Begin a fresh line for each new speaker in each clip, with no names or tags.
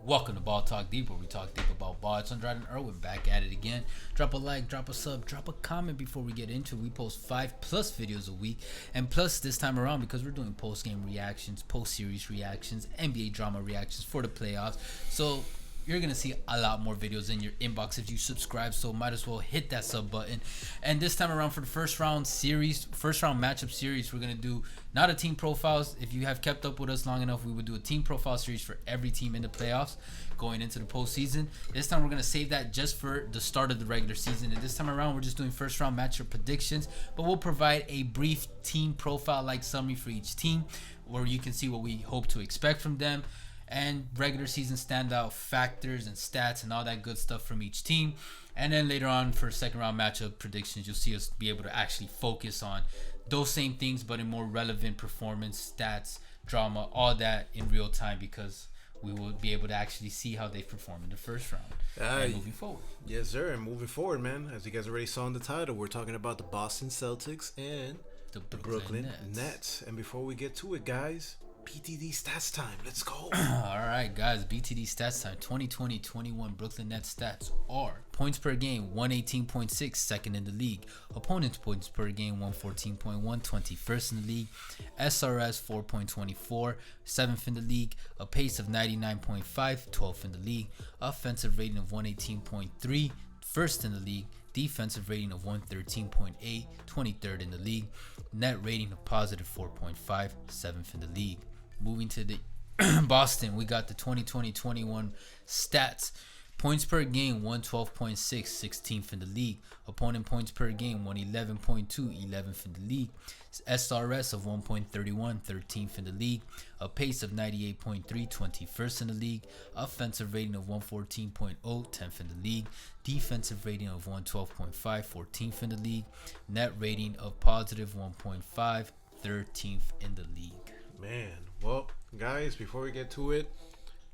Welcome to Ball Talk Deep, where we talk deep about ball. It's Untitled Chapter. Back at it again. Drop a like, drop a sub, drop a comment before we get into it. We post 5+ videos a week, and plus this time around, because we're doing post-game reactions, post-series reactions, NBA drama reactions for the playoffs. So you're going to see a lot more videos in your inbox if you subscribe, so might as well hit that sub button. And this time around for the first round matchup series, we're going to do not a team profiles. If you have kept up with us long enough, we would do a team profile series for every team in the playoffs going into the postseason. This time we're going to save that just for the start of the regular season. And this time around, we're just doing first round matchup predictions, but we'll provide a brief team profile like summary for each team where you can see what we hope to expect from them, and regular season standout factors and stats and all that good stuff from each team. And then later on for second round matchup predictions, you'll see us be able to actually focus on those same things but in more relevant performance, stats, drama, all that in real time, because we will be able to actually see how they perform in the first round and moving forward.
Yes, sir. And moving forward, man, as you guys already saw in the title, we're talking about the Boston Celtics and the Brooklyn Nets. And before we get to it, guys, Ptd Stats time. Let's go.
All right, guys. Btd Stats time. 2020-21 Brooklyn Nets stats are: points per game, 118.6, second in the league. Opponents' points per game, 114.1, 21st in the league. SRS, 4.24, 7th in the league. A pace of 99.5, 12th in the league. Offensive rating of 118.3, first in the league. Defensive rating of 113.8, 23rd in the league. Net rating of positive 4.5, 7th in the league. Moving to the Boston, we got the 2020-21 stats. Points per game, 112.6, 16th in the league. Opponent points per game, 111.2, 11th in the league. SRS of 1.31, 13th in the league. A pace of 98.3, 21st in the league. Offensive rating of 114.0, 10th in the league. Defensive rating of 112.5, 14th in the league. Net rating of positive 1.5, 13th in the league.
Man, well, guys, before we get to it,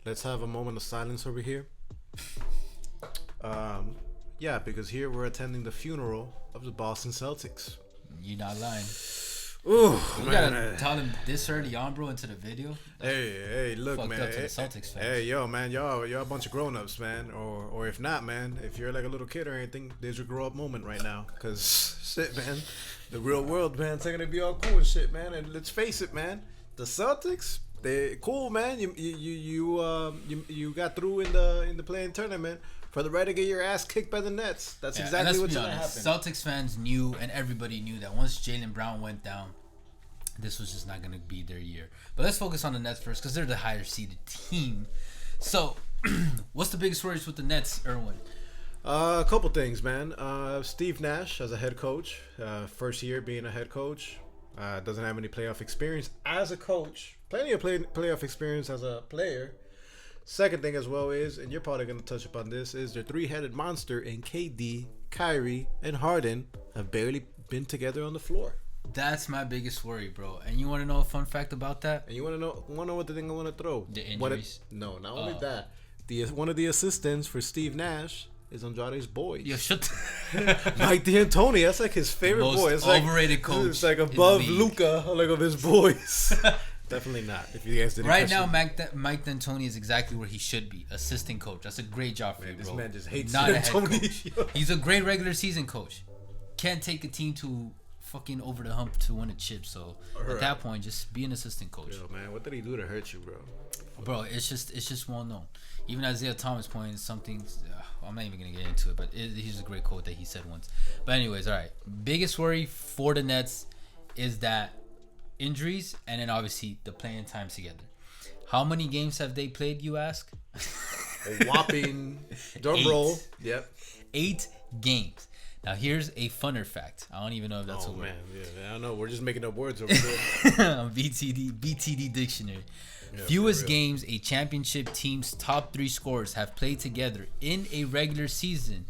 let's have a moment of silence over here. Yeah, because here we're attending the funeral of the Boston Celtics.
You're not lying.
Ooh,
you
man,
gotta tell them this early on, bro, into the video.
Hey, look, man.
Up to the Celtics fans.
Hey, yo, man, y'all a bunch of grown-ups, man. Or if not, man, if you're like a little kid or anything, there's your grow-up moment right now. Cause shit, man, the real world, man, it's not gonna be all cool and shit, man. And let's face it, man, the Celtics, they cool, man. You got through in the playing tournament. For the right to get your ass kicked by the Nets. That's exactly what's going to happen.
Celtics fans knew, and everybody knew, that once Jaylen Brown went down, this was just not going to be their year. But let's focus on the Nets first, because they're the higher seeded team. So, what's the biggest worries with the Nets, Erwin?
A couple things, man. Steve Nash as a head coach, first year being a head coach, doesn't have any playoff experience as a coach. Plenty of playoff experience as a player. Second thing as well is, and you're probably going to touch upon this, is their three-headed monster in KD, Kyrie, and Harden have barely been together on the floor.
That's my biggest worry, bro. And you want to know a fun fact about that?
And you want to know what the thing I want to throw?
The injuries?
No, not only that. One of the assistants for Steve Nash is Andrade's boys.
Yo, shut
Mike D'Antoni. That's like his favorite boy. It's
overrated
like,
coach.
It's like above Luka, like of his boys. Definitely not. If you guys didn't
right now, Mike D'Antoni is exactly where he should be, assistant coach. That's a great job for you, bro.
This man just hates
not
D'Antoni.
A head coach. He's a great regular season coach. Can't take a team to fucking over the hump to win a chip. So at that point, just be an assistant coach.
Yo, man, what did he do to hurt you, bro?
Bro, it's just well known. Even Isaiah Thomas pointed something. I'm not even gonna get into it, but he's a great quote that he said once. But anyways, all right. Biggest worry for the Nets is that injuries, and then obviously the playing time together. How many games have they played, you ask?
A whopping drum roll. Yep.
8 games. Now here's a funner fact. I don't even know if that's a word.
Man, yeah, I don't know. We're just making up words over there.
On BTD Dictionary. Yeah, fewest games a championship team's top 3 scorers have played together in a regular season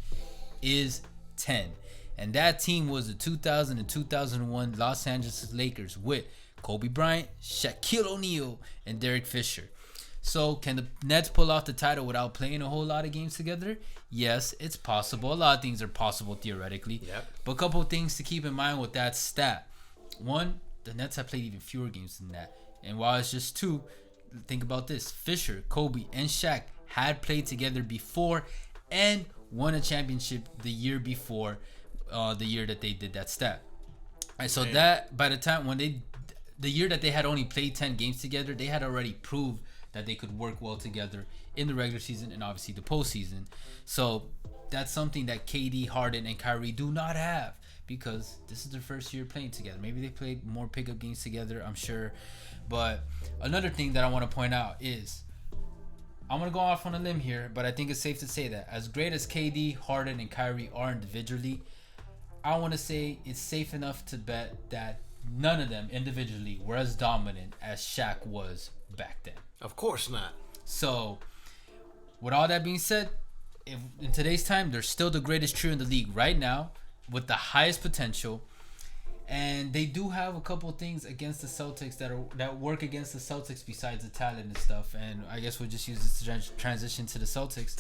is 10. And that team was the 2000 and 2001 Los Angeles Lakers with Kobe Bryant, Shaquille O'Neal, and Derek Fisher. So can the Nets pull off the title without playing a whole lot of games together? Yes, it's possible. A lot of things are possible theoretically.
Yep.
But a couple of things to keep in mind with that stat. One, the Nets have played even fewer games than that. And while it's just 2, think about this. Fisher, Kobe, and Shaq had played together before and won a championship the year before, the year that they did that stat. And so that by the time the year that they had only played 10 games together, they had already proved that they could work well together in the regular season and obviously the postseason. So that's something that KD, Harden, and Kyrie do not have because this is their first year playing together. Maybe they played more pickup games together, I'm sure. But another thing that I want to point out is, I'm going to go off on a limb here, but I think it's safe to say that as great as KD, Harden, and Kyrie are individually, I want to say it's safe enough to bet that none of them individually were as dominant as Shaq was back then.
Of course not.
So, with all that being said, if in today's time, they're still the greatest trio in the league right now with the highest potential. And they do have a couple of things against the Celtics that work against the Celtics besides the talent and stuff. And I guess we'll just use this to transition to the Celtics.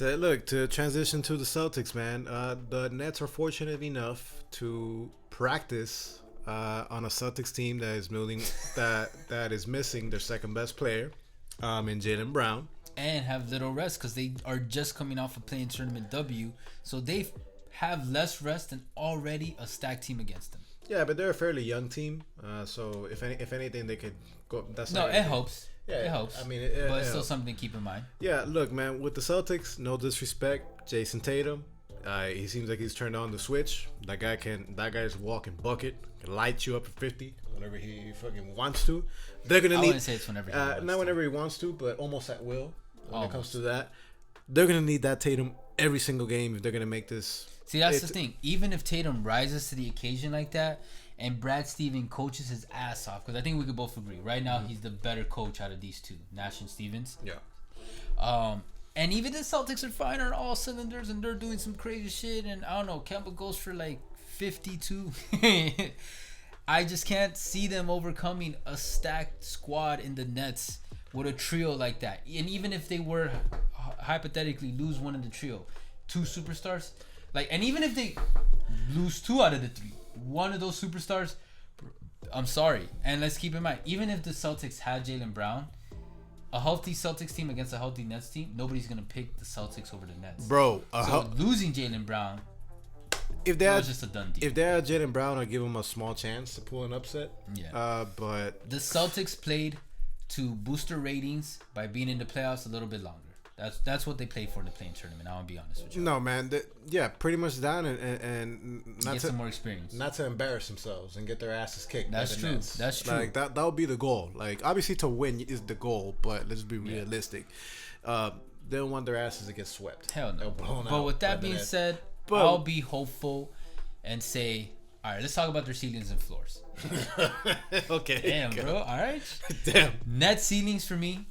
To transition to the Celtics, man. The Nets are fortunate enough to practice on a Celtics team that is missing their second best player, in Jaylen Brown,
and have little rest because they are just coming off a play-in tournament W, so they have less rest and already a stacked team against them.
Yeah, but they're a fairly young team, so if anything, they could go.
It helps.
Yeah,
it helps.
I mean,
but it's still something to keep in mind.
Yeah, look, man, with the Celtics, no disrespect, Jason Tatum, he seems like he's turned on the switch. That guy's walking bucket, can light you up at 50 whenever he fucking wants to. They're gonna need.
I wouldn't say it's whenever he wants
not whenever he wants to, but almost at will. When it comes to that, they're gonna need that Tatum every single game if they're gonna make this.
See, that's the thing. Even if Tatum rises to the occasion like that, and Brad Stevens coaches his ass off, because I think we could both agree right now he's the better coach out of these two, Nash and Stevens.
Yeah.
And even the Celtics are firing on all cylinders, and they're doing some crazy shit. And I don't know, Kemba goes for like 52. I just can't see them overcoming a stacked squad in the Nets with a trio like that. And even if they were hypothetically lose one of the trio, two superstars, and even if they lose 2 out of the 3, one of those superstars, I'm sorry. And let's keep in mind, even if the Celtics had Jaylen Brown, a healthy Celtics team against a healthy Nets team, nobody's gonna pick the Celtics over the Nets.
Bro,
losing Jaylen Brown,
if they had
just a done deal.
If they had Jaylen Brown, I'd give him a small chance to pull an upset.
Yeah.
But
the Celtics played to boost their ratings by being in the playoffs a little bit longer. That's what they played for in the play-in tournament. I want to be honest with you.
No, man. Pretty much down and not
get some more experience.
Not to embarrass themselves and get their asses kicked.
That's true.
Nets.
That's true.
Like that would be the goal. Like obviously to win is the goal, but let's be realistic. They don't want their asses to get swept.
Hell no. But with that being said, I'll be hopeful and say, all right, let's talk about their ceilings and floors.
Okay.
Damn, bro. All right.
Damn.
Net ceilings for me,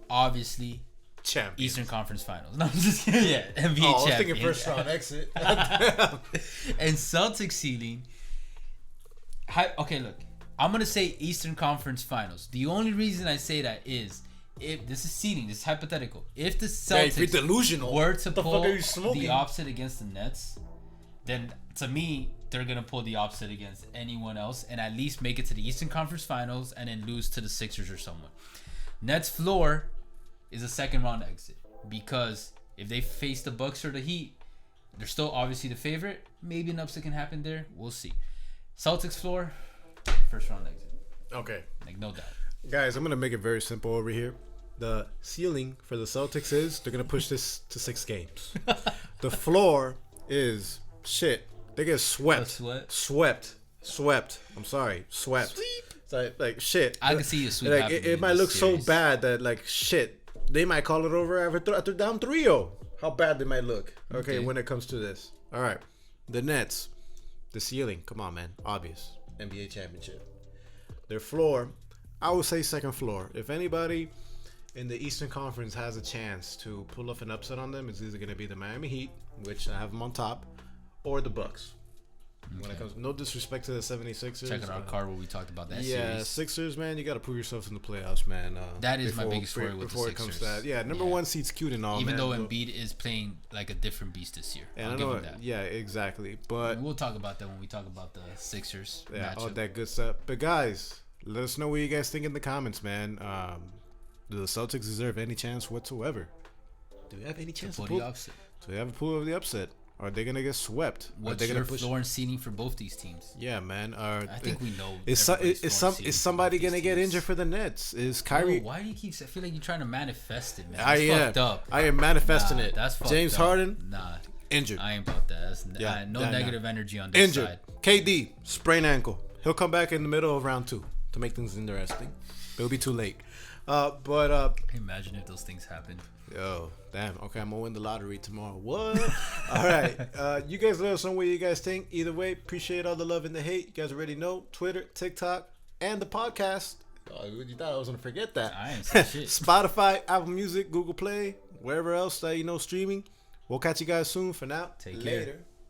obviously.
Champions.
Eastern Conference Finals. No, I'm just kidding. Yeah, NBA champion.
I was thinking first round exit.
And Celtics ceiling. Okay, look. I'm going to say Eastern Conference Finals. The only reason I say that is, if this is seeding, this is hypothetical. If the Celtics
delusional,
were to pull the opposite against the Nets, then to me, they're going to pull the opposite against anyone else and at least make it to the Eastern Conference Finals and then lose to the Sixers or someone. Nets floor is a second round exit, because if they face the Bucks or the Heat, they're still obviously the favorite. Maybe an upset can happen there. We'll see. Celtics floor, first round exit.
Okay.
No doubt.
Guys, I'm going to make it very simple over here. The ceiling for the Celtics is they're going to push this to 6 games. The floor is shit. They get swept. Swept. I'm sorry. Swept. Sweep. Like shit.
I can see you sweep.
Like, it might look so bad that like shit. They might call it over after down 3-0. How bad they might look. Okay, when it comes to this. All right. The Nets. The ceiling. Come on, man. Obvious. NBA championship. Their floor, I would say second floor. If anybody in the Eastern Conference has a chance to pull off an upset on them, it's either going to be the Miami Heat, which I have them on top, or the Bucks. Okay. When it comes, no disrespect to the 76ers.
Check out our card where we talked about that.
Yeah,
series.
Sixers, man, you got to prove yourself in the playoffs, man.
That is my biggest worry with the Sixers. Before it comes to that,
yeah, number one seed's cute and all,
even though Embiid is playing like a different beast this year.
And I'll give him that. Yeah, exactly. But
we'll talk about that when we talk about the Sixers.
Yeah,
matchup.
All that good stuff. But guys, let us know what you guys think in the comments, man. Do the Celtics deserve any chance whatsoever? Do we have any chance
to
to
pull
pull?
the upset?
Do we have a pull of the upset? Or are they gonna get swept?
What's your floor and seeding for both these teams?
Yeah, man.
I think we know.
Is somebody gonna get injured for the Nets? Is Kyrie?
Bro, why do you keep? I feel like you're trying to manifest it, man.
I am.
Fucked up.
I am manifesting it.
That's fucked
James
up.
Harden.
Nah,
injured.
I ain't about that. No negative energy on this
injured.
side.
KD sprained ankle. He'll come back in the middle of round 2 to make things interesting. It'll be too late.
Imagine if those things happen.
Yo, damn. Okay, I'm gonna win the lottery tomorrow. What? All right. You guys let us know what you guys think. Either way, appreciate all the love and the hate. You guys already know Twitter, TikTok, and the podcast. Oh, you thought I was gonna forget that?
I ain't saying shit.
Spotify, Apple Music, Google Play, wherever else that streaming. We'll catch you guys soon. For now,
take
later.
care.